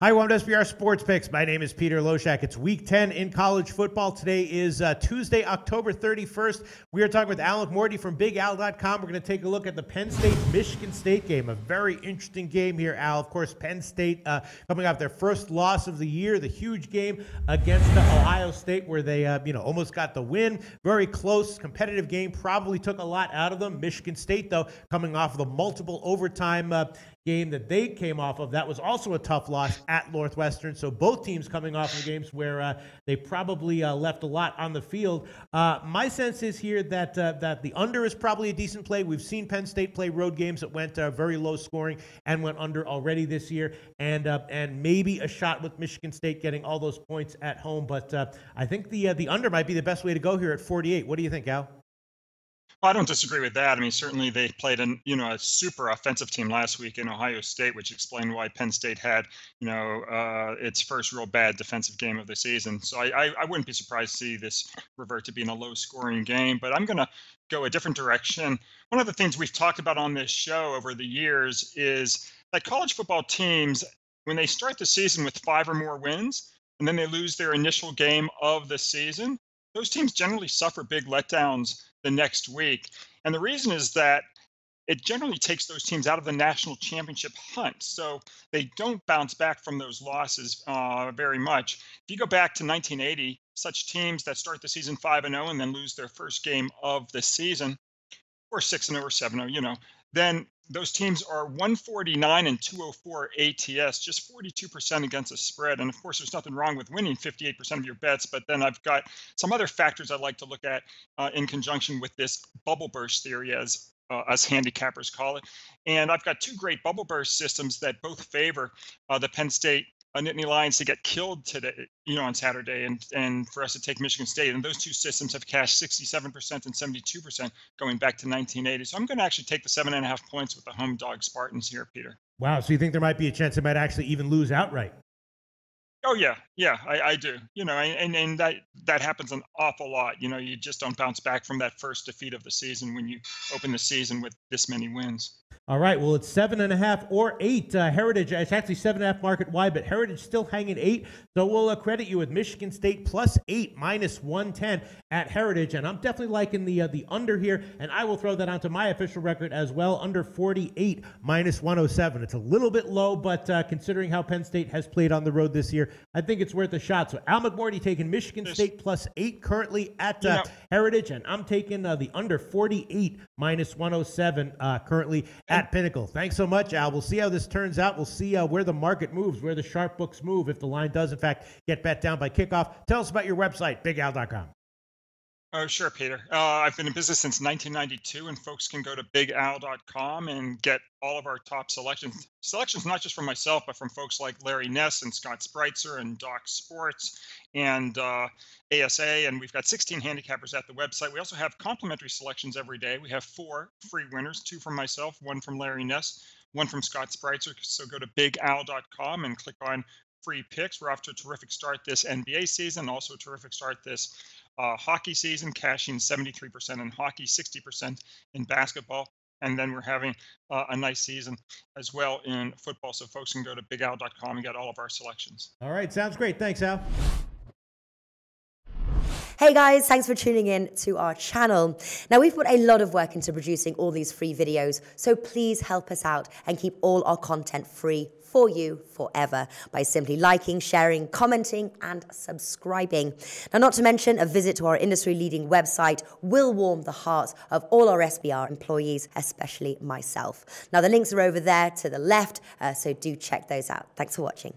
Hi, welcome to SBR Sports Picks. My name is Peter Loshak. It's Week 10 in college football. Today is Tuesday, October 31st. We are talking with Al McMordie from BigAl.com. We're going to take a look at the Penn State-Michigan State game, a very interesting game here, Al. Of course, Penn State coming off their first loss of the year, the huge game against Ohio State where they almost got the win. Very close, competitive game, probably took a lot out of them. Michigan State, though, coming off of the multiple overtime game that they came off of. That was also a tough loss at Northwestern. So both teams coming off of games where they probably left a lot on the field. My sense is here that the under is probably a decent play. We've seen Penn State play road games that went very low scoring and went under already this year, and maybe a shot with Michigan State getting all those points at home. But I think the under might be the best way to go here at 48. What do you think, Al? Well, I don't disagree with that. I mean, certainly they played a super offensive team last week in Ohio State, which explained why Penn State had its first real bad defensive game of the season. So I wouldn't be surprised to see this revert to being a low-scoring game. But I'm going to go a different direction. One of the things we've talked about on this show over the years is that college football teams, when they start the season with 5 or more wins, and then they lose their initial game of the season, those teams generally suffer big letdowns the next week. And the reason is that it generally takes those teams out of the national championship hunt. So they don't bounce back from those losses very much. If you go back to 1980, such teams that start the season 5-0 and then lose their first game of the season, or 6-0 or 7-0, then those teams are 149 and 204 ATS, just 42% against the spread. And of course, there's nothing wrong with winning 58% of your bets. But then I've got some other factors I'd like to look at in conjunction with this bubble burst theory, as us handicappers call it. And I've got 2 great bubble burst systems that both favor the Penn State Nittany Lions to get killed today, on Saturday, and for us to take Michigan State. And those 2 systems have cashed 67% and 72% going back to 1980. So I'm going to actually take the 7.5 points with the home dog Spartans here, Peter. Wow, so you think there might be a chance they might actually even lose outright? Oh yeah, I do. And that happens an awful lot. You just don't bounce back from that first defeat of the season when you open the season with this many wins. All right, well, it's 7.5 or 8. Heritage, it's actually 7.5 market wide, but Heritage still hanging 8. So we'll credit you with Michigan State plus 8, minus 110 at Heritage. And I'm definitely liking the under here, and I will throw that onto my official record as well, under 48, minus 107. It's a little bit low, but considering how Penn State has played on the road this year, I think it's worth a shot. So Al McMordie taking Michigan State plus 8 currently at Heritage, and I'm taking the under 48, minus 107 currently at Pinnacle. Thanks so much, Al. We'll see how this turns out. We'll see where the market moves, where the sharp books move, if the line does, in fact, get bet down by kickoff. Tell us about your website, BigAl.com. Oh, sure, Peter. I've been in business since 1992, and folks can go to BigAl.com and get all of our top selections. Selections not just from myself, but from folks like Larry Ness and Scott Spreitzer and Doc Sports and ASA. And we've got 16 handicappers at the website. We also have complimentary selections every day. We have 4 free winners, 2 from myself, 1 from Larry Ness, 1 from Scott Spreitzer. So go to BigAl.com and click on free picks. We're off to a terrific start this NBA season, also a terrific start this hockey season, cashing 73% in hockey, 60% in basketball. And then we're having a nice season as well in football. So folks can go to BigAl.com and get all of our selections. All right, sounds great. Thanks, Al. Hey guys, thanks for tuning in to our channel. Now, we've put a lot of work into producing all these free videos, so please help us out and keep all our content free for you forever by simply liking, sharing, commenting, and subscribing. Now, not to mention, a visit to our industry-leading website will warm the hearts of all our SBR employees, especially myself. Now, the links are over there to the left, so do check those out. Thanks for watching.